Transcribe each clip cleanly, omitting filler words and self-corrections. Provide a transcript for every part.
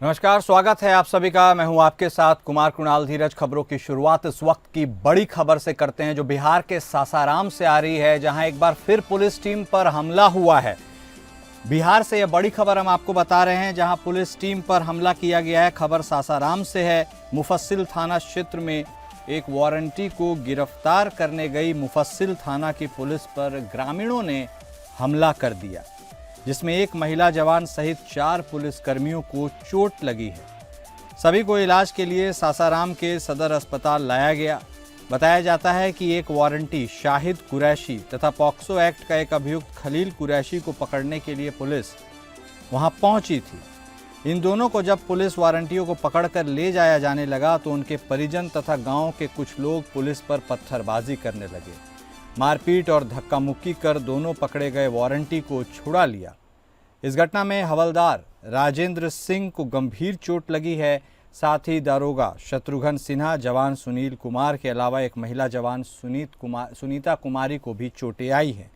नमस्कार, स्वागत है आप सभी का। मैं हूं आपके साथ कुमार कुणाल धीरज। खबरों की शुरुआत इस वक्त की बड़ी खबर से करते हैं जो बिहार के सासाराम से आ रही है, जहां एक बार फिर पुलिस टीम पर हमला हुआ है। बिहार से यह बड़ी खबर हम आपको बता रहे हैं, जहां पुलिस टीम पर हमला किया गया है। खबर सासाराम से है। मुफस्सिल थाना क्षेत्र में एक वारंटी को गिरफ्तार करने गई मुफस्सिल थाना की पुलिस पर ग्रामीणों ने हमला कर दिया, जिसमें एक महिला जवान सहित 4 पुलिसकर्मियों को चोट लगी है। सभी को इलाज के लिए सासाराम के सदर अस्पताल लाया गया। बताया जाता है कि एक वारंटी शाहिद कुरैशी तथा पॉक्सो एक्ट का एक अभियुक्त खलील कुरैशी को पकड़ने के लिए पुलिस वहां पहुंची थी। इन दोनों को जब पुलिस वारंटियों को पकड़कर ले जाया जाने लगा तो उनके परिजन तथा गांव के कुछ लोग पुलिस पर पत्थरबाजी करने लगे। मारपीट और धक्का मुक्की कर दोनों पकड़े गए वारंटी को छुड़ा लिया। इस घटना में हवलदार राजेंद्र सिंह को गंभीर चोट लगी है। साथ ही दारोगा शत्रुघ्न सिन्हा, जवान सुनील कुमार के अलावा एक महिला जवान सुनीता कुमारी को भी चोटें आई हैं।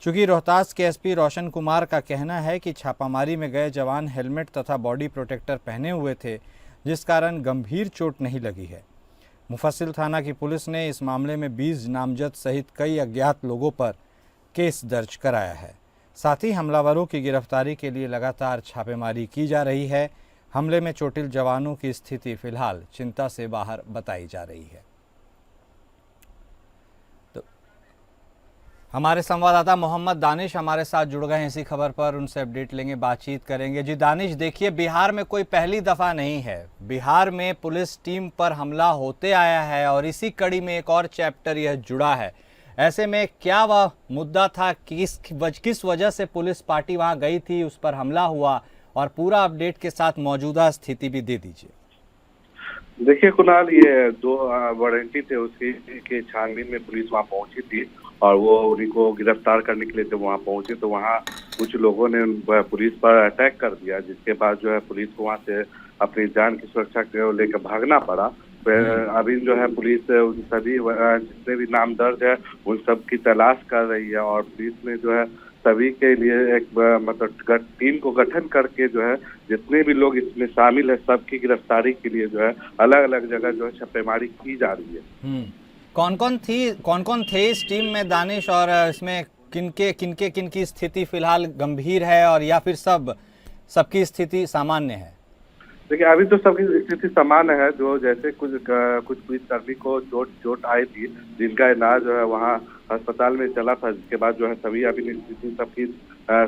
चूंकि रोहतास के एसपी रोशन कुमार का कहना है कि छापामारी में गए जवान हेलमेट तथा बॉडी प्रोटेक्टर पहने हुए थे, जिस कारण गंभीर चोट नहीं लगी है। मुफस्सिल थाना की पुलिस ने इस मामले में 20 नामजद सहित कई अज्ञात लोगों पर केस दर्ज कराया है। साथ ही हमलावरों की गिरफ्तारी के लिए लगातार छापेमारी की जा रही है। हमले में चोटिल जवानों की स्थिति फिलहाल चिंता से बाहर बताई जा रही है। तो हमारे संवाददाता मोहम्मद दानिश हमारे साथ जुड़ गए हैं इसी खबर पर, उनसे अपडेट लेंगे, बातचीत करेंगे। जी दानिश, देखिए बिहार में कोई पहली दफा नहीं है। बिहार में पुलिस टीम पर हमला होते आया है और इसी कड़ी में एक और चैप्टर यह जुड़ा है। ऐसे में क्या वह मुद्दा था, किस वजह से पुलिस पार्टी वहां गई थी, उस पर हमला हुआ, और पूरा अपडेट के साथ मौजूदा स्थिति भी दे दीजिए। देखिए कुणाल, ये 2 वारंटी थे, उसके के छानबीन में पुलिस वहां पहुंची थी और वो उन्हीं को गिरफ्तार करने के लिए जब वहां पहुंचे तो वहां कुछ लोगों ने पुलिस पर अटैक कर दिया, जिसके बाद जो है पुलिस को वहां से अपनी जान की सुरक्षा को लेकर भागना पड़ा। अभी जो है पुलिस उन सभी जितने भी नाम दर्ज है उन सब की तलाश कर रही है और पुलिस ने जो है सभी के लिए एक मतलब टीम को गठन करके जो है जितने भी लोग इसमें शामिल है सबकी गिरफ्तारी के लिए जो है अलग अलग जगह जो है छापेमारी की जा रही है। कौन कौन थे इस टीम में दानिश, और इसमें किनकी स्थिति फिलहाल गंभीर है और या फिर सबकी स्थिति सामान्य है? देखिए अभी तो सबकी स्थिति समान है। जो जैसे कुछ पुलिसकर्मी को चोट आई थी, जिनका इलाज जो है वहाँ अस्पताल में चला था, जिसके बाद जो है सभी अभी स्थिति सबकी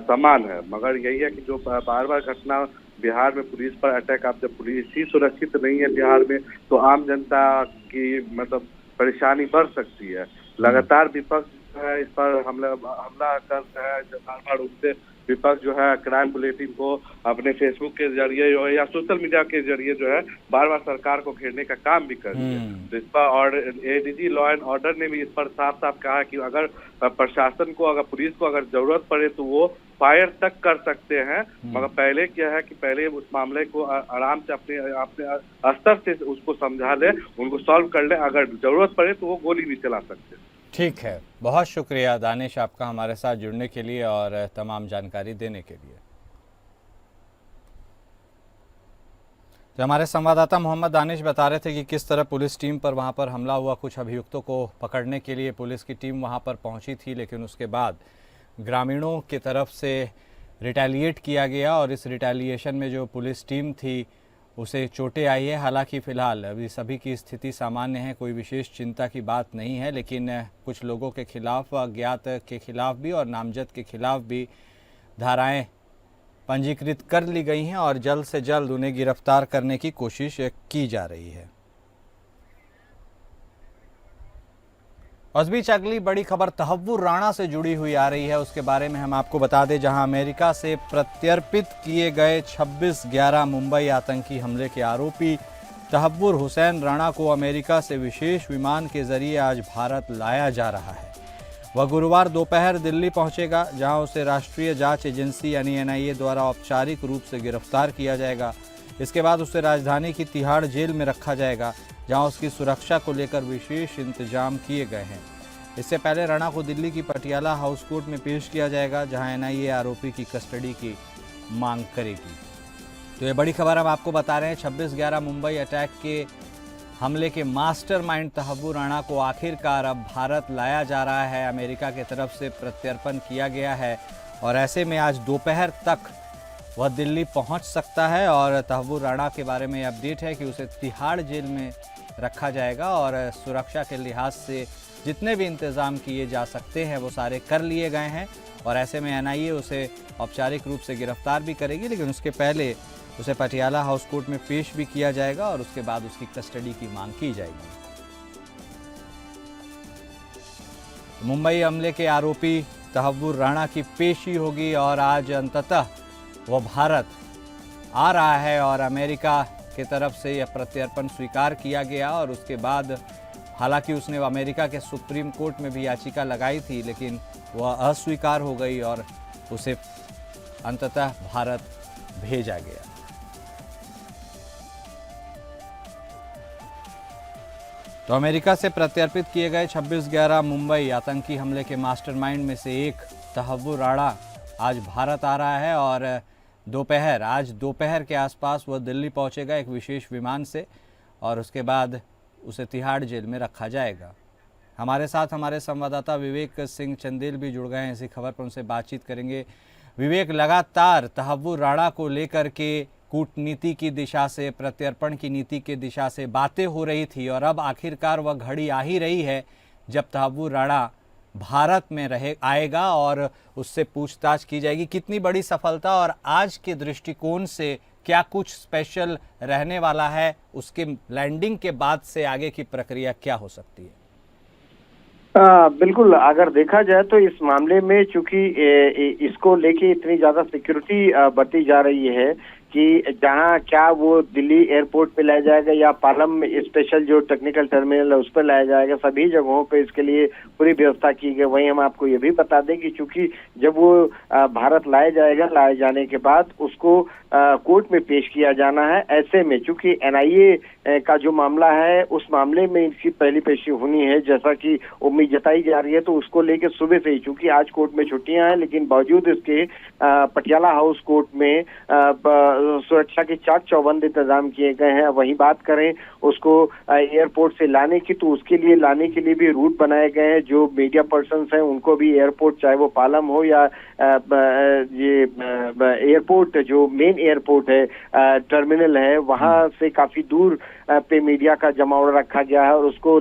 समान है। मगर यही है कि जो बार बार घटना बिहार में पुलिस पर अटैक, आप जब पुलिस ही सुरक्षित नहीं है बिहार में तो आम जनता की मतलब परेशानी बढ़ सकती है। लगातार विपक्ष है इस पर हमला कर रहा है। बार बार उससे विपक्ष जो है क्राइम बुलेटिन को अपने फेसबुक के जरिए या सोशल मीडिया के जरिए जो है बार बार सरकार को घेरने का काम भी कर रही है। तो इस पर और एडीजी लॉ एंड ऑर्डर ने भी इस पर साफ साफ कहा कि अगर प्रशासन को, अगर पुलिस को अगर जरूरत पड़े तो वो फायर तक कर सकते हैं। मगर पहले क्या है कि पहले उस मामले को आराम से अपने स्तर से उसको समझा ले, उनको सॉल्व कर ले। अगर जरूरत पड़े तो वो गोली भी चला सकते हैं। ठीक है, बहुत शुक्रिया दानिश आपका हमारे साथ जुड़ने के लिए और तमाम जानकारी देने के लिए। तो हमारे संवाददाता मोहम्मद दानिश बता रहे थे कि किस तरह पुलिस टीम पर वहां पर हमला हुआ। कुछ अभियुक्तों को पकड़ने के लिए पुलिस की टीम वहां पर पहुंची थी, लेकिन उसके बाद ग्रामीणों की तरफ से रिटेलिएट किया गया और इस रिटेलिएशन में जो पुलिस टीम थी उसे चोटें आई है। हालांकि फ़िलहाल अभी सभी की स्थिति सामान्य है, कोई विशेष चिंता की बात नहीं है, लेकिन कुछ लोगों के खिलाफ, अज्ञात के खिलाफ भी और नामजद के खिलाफ भी धाराएं पंजीकृत कर ली गई हैं और जल्द से जल्द उन्हें गिरफ्तार करने की कोशिश की जा रही है। उस बीच अगली बड़ी खबर तहव्वुर राणा से जुड़ी हुई आ रही है, उसके बारे में हम आपको बता दें। जहां अमेरिका से प्रत्यर्पित किए गए 26/11 मुंबई आतंकी हमले के आरोपी तहव्वुर हुसैन राणा को अमेरिका से विशेष विमान के जरिए आज भारत लाया जा रहा है। वह गुरुवार दोपहर दिल्ली पहुंचेगा, जहां उसे राष्ट्रीय जांच एजेंसी यानी एनआईए द्वारा औपचारिक रूप से गिरफ्तार किया जाएगा। इसके बाद उसे राजधानी की तिहाड़ जेल में रखा जाएगा, जहां उसकी सुरक्षा को लेकर विशेष इंतजाम किए गए हैं। इससे पहले राणा को दिल्ली की पटियाला हाउस कोर्ट में पेश किया जाएगा, जहां एनआईए आरोपी की कस्टडी की मांग करेगी। तो ये बड़ी खबर हम आपको बता रहे हैं। 26/11 मुंबई अटैक के हमले के मास्टरमाइंड तहव्वुर राणा को आखिरकार अब भारत लाया जा रहा है। अमेरिका की तरफ से प्रत्यर्पण किया गया है और ऐसे में आज दोपहर तक वह दिल्ली पहुंच सकता है। और तहव्वुर राणा के बारे में अपडेट है कि उसे तिहाड़ जेल में रखा जाएगा और सुरक्षा के लिहाज से जितने भी इंतज़ाम किए जा सकते हैं वो सारे कर लिए गए हैं। और ऐसे में एनआईए उसे औपचारिक रूप से गिरफ्तार भी करेगी, लेकिन उसके पहले उसे पटियाला हाउस कोर्ट में पेश भी किया जाएगा और उसके बाद उसकी कस्टडी की मांग की जाएगी। मुंबई हमले के आरोपी तहव्वुर राणा की पेशी होगी और आज अंततः वो भारत आ रहा है और अमेरिका की तरफ से यह प्रत्यर्पण स्वीकार किया गया। और उसके बाद हालांकि उसने अमेरिका के सुप्रीम कोर्ट में भी याचिका लगाई थी, लेकिन वह अस्वीकार हो गई और उसे अंततः भारत भेजा गया। तो अमेरिका से प्रत्यर्पित किए गए 26/11 मुंबई आतंकी हमले के मास्टरमाइंड में से एक तहव्वुर राणा आज भारत आ रहा है और आज दोपहर के आसपास वह दिल्ली पहुंचेगा एक विशेष विमान से और उसके बाद उसे तिहाड़ जेल में रखा जाएगा। हमारे साथ हमारे संवाददाता विवेक सिंह चंदेल भी जुड़ गए हैं इसी खबर पर, उनसे बातचीत करेंगे। विवेक, लगातार तहव्वुर राणा को लेकर के कूटनीति की दिशा से, प्रत्यर्पण की नीति की दिशा से बातें हो रही थी और अब आखिरकार वह घड़ी आ ही रही है जब तहव्वुर राणा भारत में आएगा और उससे पूछताछ की जाएगी। कितनी बड़ी सफलता और आज के दृष्टिकोण से क्या कुछ स्पेशल रहने वाला है, उसके लैंडिंग के बाद से आगे की प्रक्रिया क्या हो सकती है? बिल्कुल, अगर देखा जाए तो इस मामले में चूंकि इसको लेके इतनी ज्यादा सिक्योरिटी बरती जा रही है कि जहां क्या वो दिल्ली एयरपोर्ट पे लाया जाएगा या पालम स्पेशल जो टेक्निकल टर्मिनल है उस पर लाया जाएगा, सभी जगहों पे इसके लिए पूरी व्यवस्था की गई। वहीं हम आपको ये भी बता दें कि चूंकि जब वो भारत लाया जाएगा, लाए जाने के बाद उसको कोर्ट में पेश किया जाना है। ऐसे में चूंकि एनआईए का जो मामला है उस मामले में इसकी पहली पेशी होनी है, जैसा कि उम्मीद जताई जा रही है। तो उसको लेकर सुबह से ही, चूंकि आज कोर्ट में छुट्टियां हैं, लेकिन बावजूद इसके पटियाला हाउस कोर्ट में सुरक्षा के चाक चौबंद इंतजाम किए गए हैं। वहीं बात करें उसको एयरपोर्ट से लाने की, तो उसके लिए लाने के लिए भी रूट बनाए गए हैं। जो मीडिया पर्सन्स हैं उनको भी एयरपोर्ट, चाहे वो पालम हो या ये एयरपोर्ट जो मेन एयरपोर्ट है, टर्मिनल है, वहां से काफी दूर पे मीडिया का जमावड़ा रखा गया है और उसको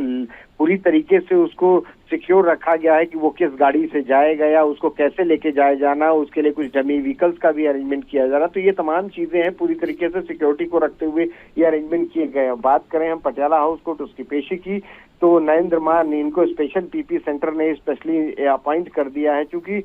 पूरी तरीके से उसको सिक्योर रखा गया है कि वो किस गाड़ी से जाएगा या उसको कैसे लेके जाया जाना, उसके लिए कुछ डमी व्हीकल्स का भी अरेंजमेंट किया जा रहा। तो ये तमाम चीजें हैं, पूरी तरीके से सिक्योरिटी को रखते हुए ये अरेंजमेंट किए गए हैं। बात करें हम पटियाला हाउस कोर्ट उसकी पेशी की, तो नरेंद्र मान इनको स्पेशल पीपी सेंटर ने स्पेशली अपॉइंट कर दिया है, क्योंकि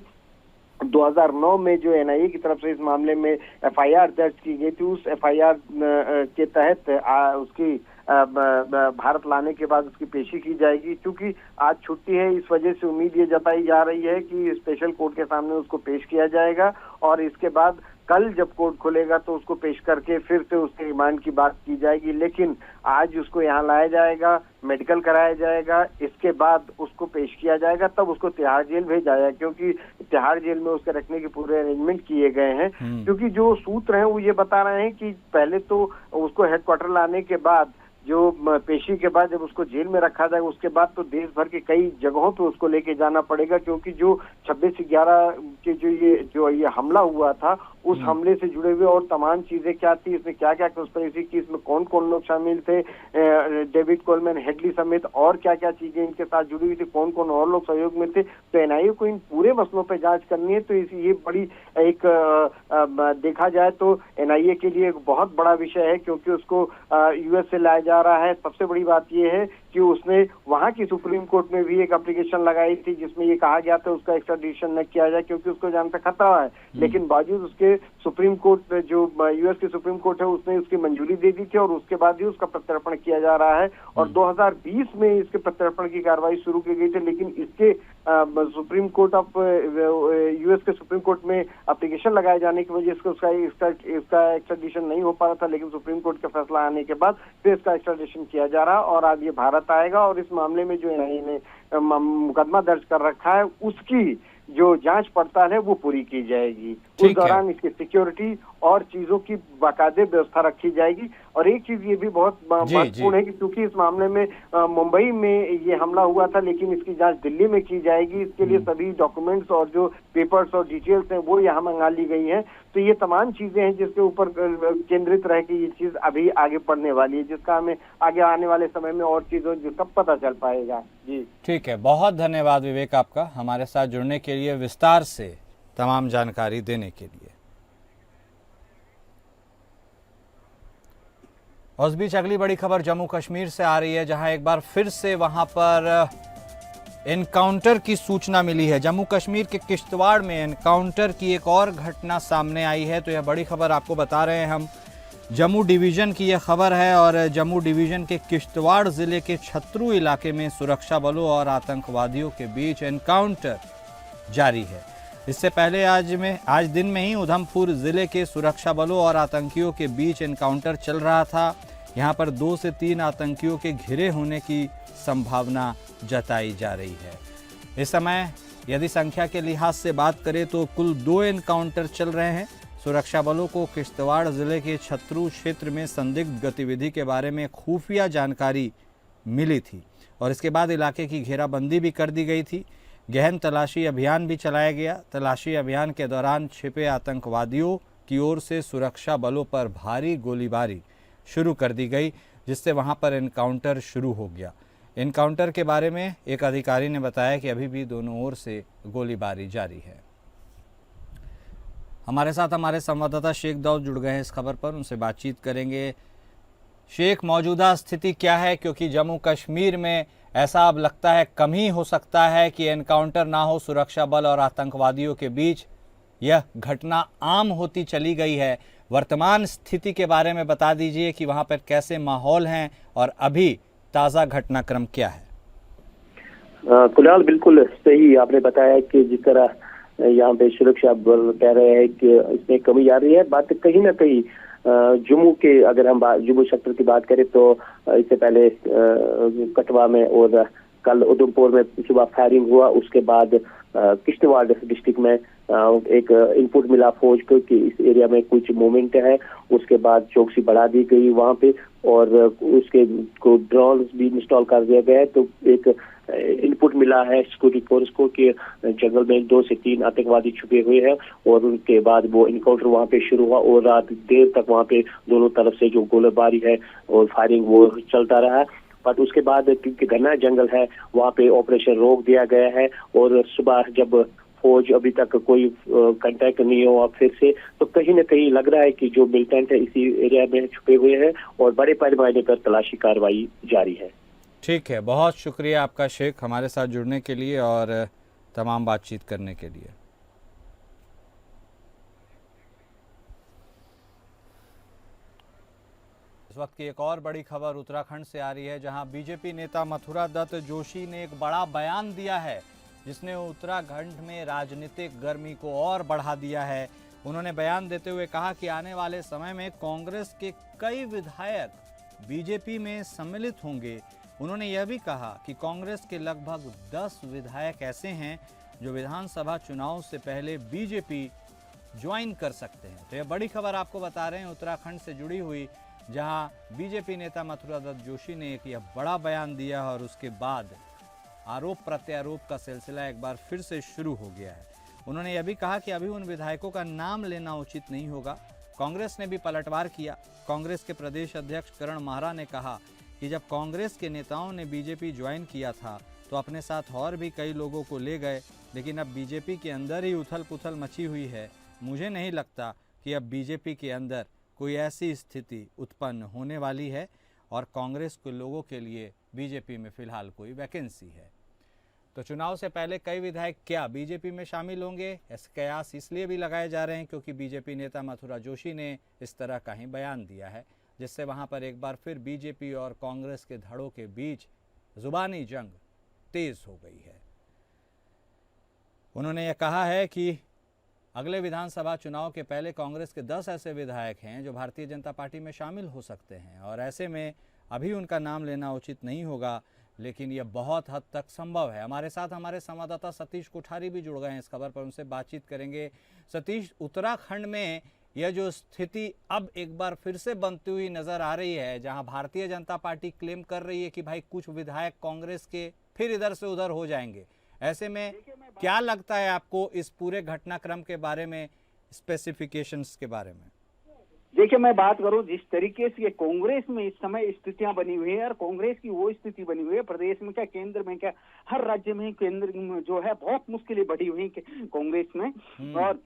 2009 में जो एनआईए की तरफ से इस मामले में एफआईआर दर्ज की गई थी, उस एफआईआर के तहत उसकी भारत लाने के बाद उसकी पेशी की जाएगी। क्योंकि आज छुट्टी है, इस वजह से उम्मीद ये जताई जा रही है कि स्पेशल कोर्ट के सामने उसको पेश किया जाएगा और इसके बाद कल जब कोर्ट खुलेगा तो उसको पेश करके फिर से उसके रिमांड की बात की जाएगी। लेकिन आज उसको यहाँ लाया जाएगा, मेडिकल कराया जाएगा, इसके बाद उसको पेश किया जाएगा, तब उसको तिहाड़ जेल भेजा जाएगा, क्योंकि तिहाड़ जेल में उसके रखने के पूरे अरेंजमेंट किए गए हैं। क्योंकि जो सूत्र हैं वो ये बता रहे हैं कि पहले तो उसको हेडक्वार्टर लाने के बाद, जो पेशी के बाद जब उसको जेल में रखा जाएगा, उसके बाद तो देश भर के कई जगहों पे उसको लेके जाना पड़ेगा, क्योंकि जो 26/11 के जो ये हमला हुआ था, उस हमले से जुड़े हुए और तमाम चीजें क्या थी, इसमें क्या क्या कंस्पिरेसी की, इसमें कौन कौन लोग शामिल थे, डेविड कोलमैन, हेडली समेत और क्या क्या चीजें इनके साथ जुड़ी हुई थी, कौन कौन और लोग सहयोग में थे। तो एनआईए को इन पूरे मसलों पर जांच करनी है। तो ये बड़ी एक देखा जाए तो एनआईए के लिए एक बहुत बड़ा विषय है, क्योंकि उसको यूएस से लाया जा रहा है। सबसे बड़ी बात यह है कि उसने वहां की सुप्रीम कोर्ट में भी एक एप्लीकेशन लगाई थी, जिसमें ये कहा गया था उसका एक्स्ट्राडिशन न किया जाए, क्योंकि उसको जान से खतरा है। लेकिन बावजूद उसके सुप्रीम कोर्ट, जो यूएस की सुप्रीम कोर्ट है, उसने उसकी मंजूरी दे दी थी और उसके बाद ही उसका प्रत्यर्पण किया जा रहा है। और 2020 में इसके प्रत्यर्पण की कार्रवाई शुरू की गई थी, लेकिन इसके सुप्रीम कोर्ट ऑफ यूएस के सुप्रीम कोर्ट में एप्लीकेशन लगाए जाने की वजह से इसका एक्स्ट्राडिशन नहीं हो पा रहा था। लेकिन सुप्रीम कोर्ट का फैसला आने के बाद फिर इसका एक्स्ट्राडिशन किया जा रहा और आज ये भारत आएगा और इस मामले में जो एनआईए ने मुकदमा दर्ज कर रखा है, उसकी जो जांच पड़ताल है वो पूरी की जाएगी। उस दौरान इसकी सिक्योरिटी और चीजों की बाकायदे व्यवस्था रखी जाएगी। और एक चीज ये भी बहुत महत्वपूर्ण है कि क्योंकि इस मामले में मुंबई में ये हमला हुआ था, लेकिन इसकी जांच दिल्ली में की जाएगी। इसके लिए सभी डॉक्यूमेंट्स और जो पेपर्स और डिटेल्स हैं वो यहाँ मंगा ली गई हैं। तो ये तमाम चीजें हैं जिसके ऊपर केंद्रित रह के ये चीज अभी आगे बढ़ने वाली है, जिसका हमें आगे आने वाले समय में और चीजों जिसका पता चल पाएगा। जी ठीक है, बहुत धन्यवाद विवेक आपका हमारे साथ जुड़ने के लिए, विस्तार से तमाम जानकारी देने के लिए। और इस बीच अगली बड़ी खबर जम्मू कश्मीर से आ रही है, जहां एक बार फिर से वहां पर एनकाउंटर की सूचना मिली है। जम्मू कश्मीर के किश्तवाड़ में एनकाउंटर की एक और घटना सामने आई है। तो यह बड़ी खबर आपको बता रहे हैं हम, जम्मू डिवीज़न की यह खबर है। और जम्मू डिवीज़न के किश्तवाड़ ज़िले के छत्रू इलाके में सुरक्षा बलों और आतंकवादियों के बीच एनकाउंटर जारी है। इससे पहले आज दिन में ही उधमपुर ज़िले के सुरक्षा बलों और आतंकियों के बीच एनकाउंटर चल रहा था। यहाँ पर 2 से 3 आतंकियों के घिरे होने की संभावना जताई जा रही है। इस समय यदि संख्या के लिहाज से बात करें तो कुल 2 एनकाउंटर चल रहे हैं। सुरक्षा बलों को किश्तवाड़ ज़िले के छत्रू क्षेत्र में संदिग्ध गतिविधि के बारे में खुफिया जानकारी मिली थी और इसके बाद इलाके की घेराबंदी भी कर दी गई थी। गहन तलाशी अभियान भी चलाया गया। तलाशी अभियान के दौरान छिपे आतंकवादियों की ओर से सुरक्षा बलों पर भारी गोलीबारी शुरू कर दी गई, जिससे वहां पर एनकाउंटर शुरू हो गया। एनकाउंटर के बारे में एक अधिकारी ने बताया कि अभी भी दोनों ओर से गोलीबारी जारी है। हमारे साथ हमारे संवाददाता शेख दाऊद जुड़ गए हैं इस खबर पर, उनसे बातचीत करेंगे। शेख, मौजूदा स्थिति क्या है? क्योंकि जम्मू कश्मीर में ऐसा अब लगता है कम ही हो सकता है कि एनकाउंटर ना हो सुरक्षा बल और आतंकवादियों के बीच, यह घटना आम होती चली गई है। वर्तमान स्थिति के बारे में बता दीजिए कि वहां पर कैसे माहौल हैं और अभी ताज़ा घटनाक्रम क्या है? कुणाल, बिल्कुल सही आपने बताया कि जिस तरह यहाँ पे सुरक्षा बल कह रहे हैं कि इसमें कमी आ रही है। बात कहीं ना कहीं जम्मू के, अगर हम जम्मू सेक्टर की बात करें तो इससे पहले कठवा में और कल उधमपुर में सुबह फायरिंग हुआ। उसके बाद किश्तवाड़ डिस्ट्रिक्ट में एक इनपुट मिला फौज को कि इस एरिया में कुछ मूवमेंट है। उसके बाद चौकसी बढ़ा दी गई वहां पे और उसके को ड्रोन भी इंस्टॉल कर दिया गया है। तो एक इनपुट मिला है सिक्योरिटी फोर्स को कि जंगल में 2 से 3 आतंकवादी छुपे हुए हैं और उनके बाद वो इनकाउंटर वहां पे शुरू हुआ और रात देर तक वहां पे दोनों तरफ से जो गोलीबारी है और फायरिंग वो चलता रहा। बट उसके बाद क्योंकि घना जंगल है वहां पे ऑपरेशन रोक दिया गया है और सुबह जब फौज अभी तक कोई कांटेक्ट नहीं हुआ फिर से, तो कहीं ना कहीं लग रहा है कि जो मिलिटेंट है इसी एरिया में छुपे हुए हैं और बड़े पैमाने पर तलाशी कार्रवाई जारी है। ठीक है, बहुत शुक्रिया आपका शेख हमारे साथ जुड़ने के लिए और तमाम बातचीत करने के लिए। इस वक्त की एक और बड़ी खबर उत्तराखंड से आ रही है, जहां बीजेपी नेता मथुरा दत्त जोशी ने एक बड़ा बयान दिया है जिसने उत्तराखंड में राजनीतिक गर्मी को और बढ़ा दिया है। उन्होंने बयान देते हुए कहा कि आने वाले समय में कांग्रेस के कई विधायक बीजेपी में सम्मिलित होंगे। उन्होंने यह भी कहा कि कांग्रेस के लगभग 10 विधायक ऐसे हैं जो विधानसभा चुनाव से पहले बीजेपी ज्वाइन कर सकते हैं। तो यह बड़ी खबर आपको बता रहे हैं उत्तराखंड से जुड़ी हुई, जहां बीजेपी नेता मथुरा दत्त जोशी ने एक यह बड़ा बयान दिया और उसके बाद आरोप प्रत्यारोप का सिलसिला एक बार फिर से शुरू हो गया है। उन्होंने यह भी कहा कि अभी उन विधायकों का नाम लेना उचित नहीं होगा। कांग्रेस ने भी पलटवार किया। कांग्रेस के प्रदेश अध्यक्ष करण माहरा ने कहा कि जब कांग्रेस के नेताओं ने बीजेपी ज्वाइन किया था तो अपने साथ और भी कई लोगों को ले गए, लेकिन अब बीजेपी के अंदर ही उथल पुथल मची हुई है। मुझे नहीं लगता कि अब बीजेपी के अंदर कोई ऐसी स्थिति उत्पन्न होने वाली है और कांग्रेस के लोगों के लिए बीजेपी में फिलहाल कोई वैकेंसी है। तो चुनाव से पहले कई विधायक क्या बीजेपी में शामिल होंगे, ऐसे कयास इसलिए भी लगाए जा रहे हैं क्योंकि बीजेपी नेता मथुरा जोशी ने इस तरह का ही बयान दिया है, जिससे वहां पर एक बार फिर बीजेपी और कांग्रेस के धड़ों के बीच जुबानी जंग तेज हो गई है। उन्होंने यह कहा है कि अगले विधानसभा चुनाव के पहले कांग्रेस के 10 ऐसे विधायक हैं जो भारतीय जनता पार्टी में शामिल हो सकते हैं और ऐसे में अभी उनका नाम लेना उचित नहीं होगा, लेकिन यह बहुत हद तक संभव है। हमारे साथ हमारे संवाददाता सतीश कोठारी भी जुड़ गए हैं इस खबर पर, उनसे बातचीत करेंगे। सतीश, उत्तराखंड में यह जो स्थिति अब एक बार फिर से बनती हुई नजर आ रही है, जहां भारतीय जनता पार्टी क्लेम कर रही है कि भाई कुछ विधायक कांग्रेस के फिर इधर से उधर हो जाएंगे, ऐसे में क्या लगता है आपको इस पूरे घटनाक्रम के बारे में, स्पेसिफिकेशंस के बारे में? देखिए, मैं बात करूं जिस तरीके से कांग्रेस में इस समय स्थितियां बनी हुई है, और कांग्रेस की वो स्थिति बनी हुई है प्रदेश में क्या, केंद्र में क्या, हर राज्य में केंद्र में जो है बहुत मुश्किलें बढ़ी हुई कांग्रेस में। और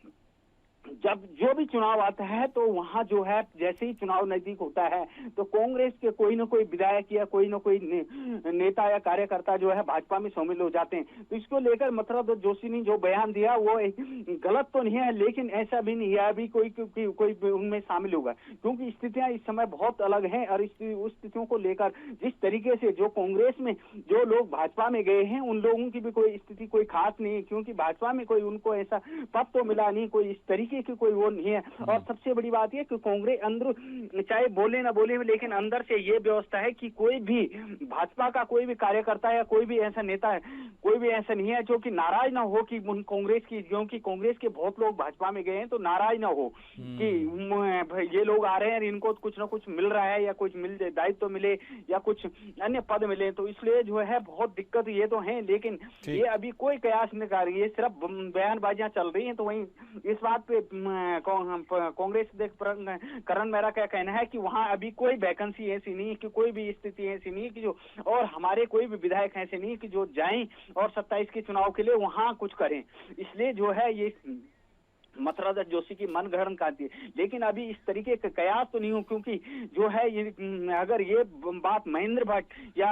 जब जो भी चुनाव आता है तो वहां जो है जैसे ही चुनाव नजदीक होता है तो कांग्रेस के कोई ना कोई विधायक या कोई ना कोई नेता या कार्यकर्ता जो है भाजपा में शामिल हो जाते हैं। तो इसको लेकर मथुरा जोशी ने जो बयान दिया वो गलत तो नहीं है, लेकिन ऐसा भी नहीं है अभी कोई उनमें शामिल होगा, क्योंकि स्थितियां इस समय बहुत अलग हैं। और उस स्थितियों को लेकर जिस तरीके से जो कांग्रेस में जो लोग भाजपा में गए हैं उन लोगों की भी कोई स्थिति कोई खास नहीं है, क्योंकि भाजपा में कोई उनको ऐसा पद तो मिला नहीं, कोई इस तरीके की कोई वो नहीं है। और सबसे बड़ी बात यह कि कांग्रेस अंदर चाहे बोले ना बोले, लेकिन अंदर से ये व्यवस्था है कि कोई भी भाजपा का कोई भी कार्यकर्ता या कोई भी ऐसा नेता है, कोई भी ऐसा नहीं है जो कि नाराज ना हो कि कांग्रेस की, क्योंकि कांग्रेस के बहुत लोग भाजपा में गए हैं, तो नाराज ना हो कि ये लोग आ रहे हैं इनको कुछ ना कुछ मिल रहा है या कुछ दायित्व तो मिले या कुछ अन्य पद मिले, तो इसलिए जो है बहुत दिक्कत ये तो है। लेकिन ये अभी कोई कयास नहीं कर रही है, सिर्फ बयानबाजियां चल रही हैं। तो वहीं इस बात पे कांग्रेस करण मेरा क्या कहना है कि वहां अभी कोई वैकेंसी ऐसी नहीं है, कि कोई भी स्थिति ऐसी नहीं है कि जो, और हमारे कोई भी विधायक ऐसे नहीं है कि जो जाएं और 27 के चुनाव के लिए वहां कुछ करें। इसलिए जो है ये मथुरा जोशी की मन गढ़ंत करती है, लेकिन अभी इस तरीके का कयास तो नहीं हो, क्योंकि जो है ये अगर ये बात महेंद्र भट्ट या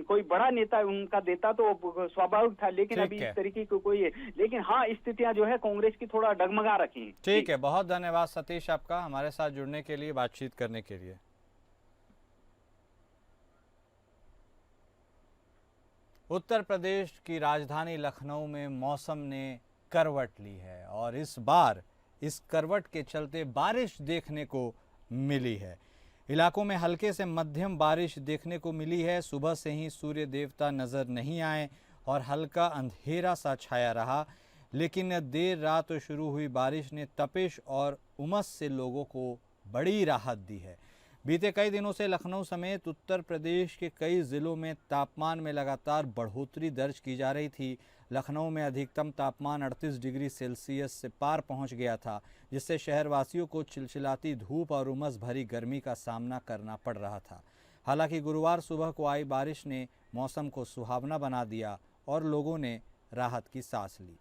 कोई बड़ा नेता उनका देता तो स्वाभाविक था, लेकिन अभी इस तरीके को कोई है। लेकिन हाँ, स्थितियां जो है कांग्रेस की थोड़ा डगमगा रखी हैं। ठीक है, बहुत धन्यवाद सतीश आपका हमारे साथ जुड़ने के लिए, बातचीत करने के लिए। उत्तर प्रदेश की राजधानी लखनऊ में मौसम ने करवट ली है और इस बार इस करवट के चलते बारिश देखने को मिली है। इलाकों में हल्के से मध्यम बारिश देखने को मिली है। सुबह से ही सूर्य देवता नजर नहीं आए और हल्का अंधेरा सा छाया रहा, लेकिन देर रात शुरू हुई बारिश ने तपिश और उमस से लोगों को बड़ी राहत दी है। बीते कई दिनों से लखनऊ समेत उत्तर प्रदेश के कई ज़िलों में तापमान में लगातार बढ़ोतरी दर्ज की जा रही थी। लखनऊ में अधिकतम तापमान 38 डिग्री सेल्सियस से पार पहुंच गया था, जिससे शहरवासियों को चिलचिलाती धूप और उमस भरी गर्मी का सामना करना पड़ रहा था। हालांकि गुरुवार सुबह को आई बारिश ने मौसम को सुहावना बना दिया और लोगों ने राहत की सांस ली।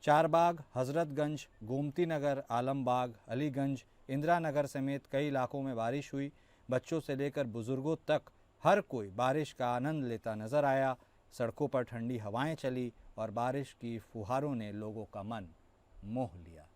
चारबाग, हजरतगंज, गोमती नगर, आलमबाग, अलीगंज, इंदिरा नगर समेत कई इलाकों में बारिश हुई। बच्चों से लेकर बुजुर्गों तक हर कोई बारिश का आनंद लेता नजर आया। सड़कों पर ठंडी हवाएं चली और बारिश की फुहारों ने लोगों का मन मोह लिया।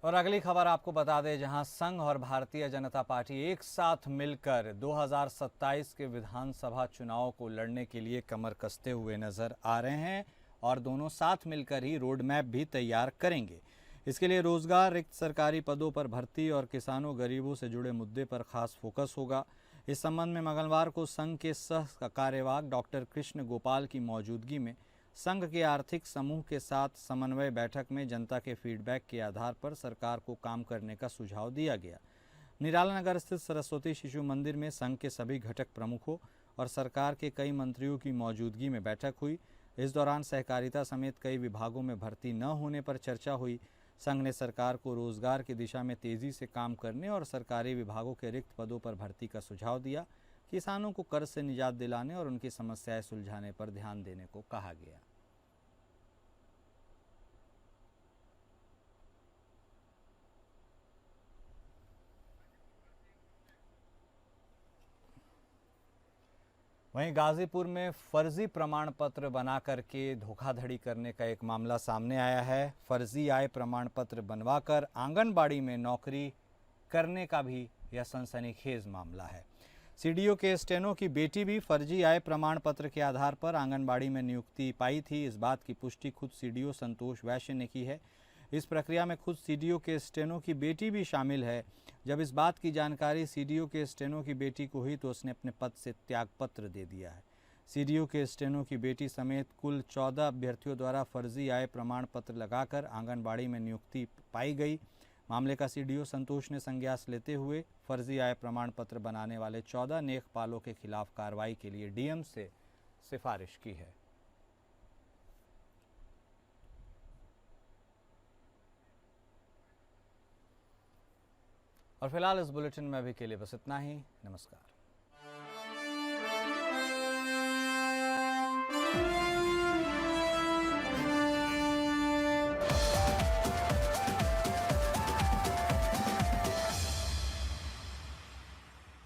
और अगली खबर आपको बता दें, जहां संघ और भारतीय जनता पार्टी एक साथ मिलकर 2027 के विधानसभा चुनाव को लड़ने के लिए कमर कसते हुए नजर आ रहे हैं और दोनों साथ मिलकर ही रोड मैप भी तैयार करेंगे। इसके लिए रोजगार, रिक्त सरकारी पदों पर भर्ती और किसानों गरीबों से जुड़े मुद्दे पर खास फोकस होगा। इस संबंध में मंगलवार को संघ के सह कार्यवाहक डॉक्टर कृष्ण गोपाल की मौजूदगी में संघ के आर्थिक समूह के साथ समन्वय बैठक में जनता के फीडबैक के आधार पर सरकार को काम करने का सुझाव दिया गया। निराला नगर स्थित सरस्वती शिशु मंदिर में संघ के सभी घटक प्रमुखों और सरकार के कई मंत्रियों की मौजूदगी में बैठक हुई। इस दौरान सहकारिता समेत कई विभागों में भर्ती न होने पर चर्चा हुई। संघ ने सरकार को रोजगार की दिशा में तेजी से काम करने और सरकारी विभागों के रिक्त पदों पर भर्ती का सुझाव दिया। किसानों को कर्ज से निजात दिलाने और उनकी समस्याएं सुलझाने पर ध्यान देने को कहा गया। वहीं गाजीपुर में फर्जी प्रमाण पत्र बना करके धोखाधड़ी करने का एक मामला सामने आया है। फर्जी आय प्रमाण पत्र बनवाकर आंगनबाड़ी में नौकरी करने का भी यह सनसनीखेज मामला है। सीडीओ के स्टेनो की बेटी भी फर्जी आय प्रमाण पत्र के आधार पर आंगनबाड़ी में नियुक्ति पाई थी। इस बात की पुष्टि खुद सीडीओ संतोष वैश्य ने की है। इस प्रक्रिया में खुद सीडीओ के स्टेनो की बेटी भी शामिल है। जब इस बात की जानकारी सीडीओ के स्टेनो की बेटी को हुई तो उसने अपने पद से त्यागपत्र दे दिया है। सीडीओ के स्टेनो की बेटी समेत कुल 14 अभ्यर्थियों द्वारा फर्जी आय प्रमाण पत्र लगाकर आंगनबाड़ी में नियुक्ति पाई गई। मामले का सीडीओ संतोष ने संज्ञास लेते हुए फर्जी आय प्रमाण पत्र बनाने वाले 14 नेकपालों के खिलाफ कार्रवाई के लिए डीएम से सिफारिश की है। और फिलहाल इस बुलेटिन में अभी के लिए बस इतना ही। नमस्कार।